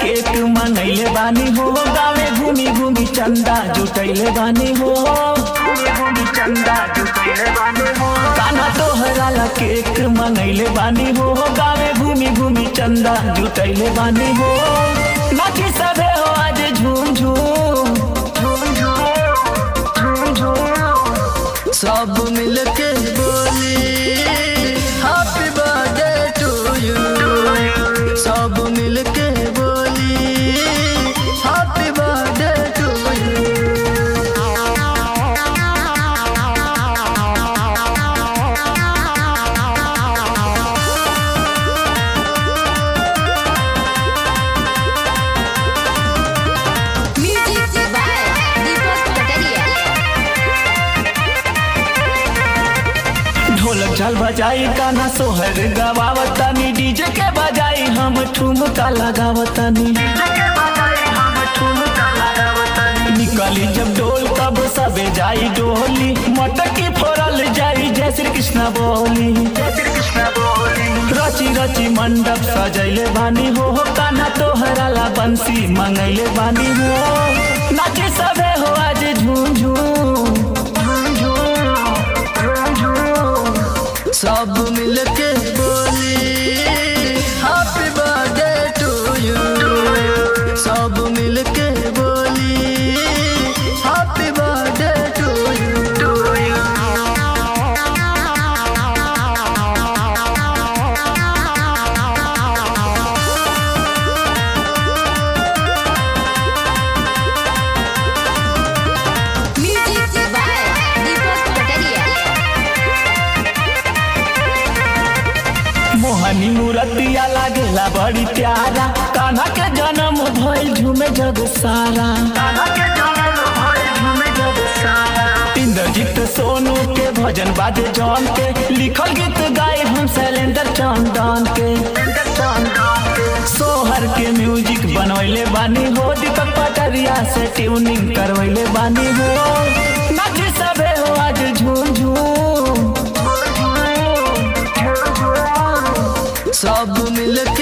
Cake मनैले बानी हो, गावे घूमी घूमी चंदा जुटैले बानी हो, घूमी चंदा जुटैले बानी हो। कान्हा तोहरा केक मनैले बानी हो, गावे घूमी घूमी चंदा जुटैले बानी हो। नाची सबे हो आज झूम झूम झूम झूम झूम, सब मिलके बोली हैप्पी बर्थडे टू यू, सब मिलके बोली हैप्पी बर्थडे टू यू। ढोलक झाल बजाई कान्हा सोहर गवावतानी, डीजे के बजाई हम ठुमका लगावतानी, निकली जब डोल तब सबे जाई डोली, मटकी फोड़ल जाई जय श्री कृष्ण बोली, रची रची मंडप सजैले बानी हो, कान्हा तोहरा ला बंसी मंगैले बानी हो। नाचे सबे हो आज झूम झूम, सब मिलके बोली हैप्पी बर्थडे टू यू, सब मिलके बोली हैप्पी बर्थडे टू यू। मोहनी मूर्तिया लागेला बड़ी प्यारा, कान्हा के जन्म भइल झूमे जग सारा, इंद्रजीत सोनू के भजन बाजे जौन के, लिखल गीत गाए हम शैलेंद्र चंदन के, सोहर के म्यूजिक बनवैले बानी हो, दीपक पटरिया से ट्यूनिंग करवैले बानी हो। नाची सबे हो आज झूम झूम, सब मिलके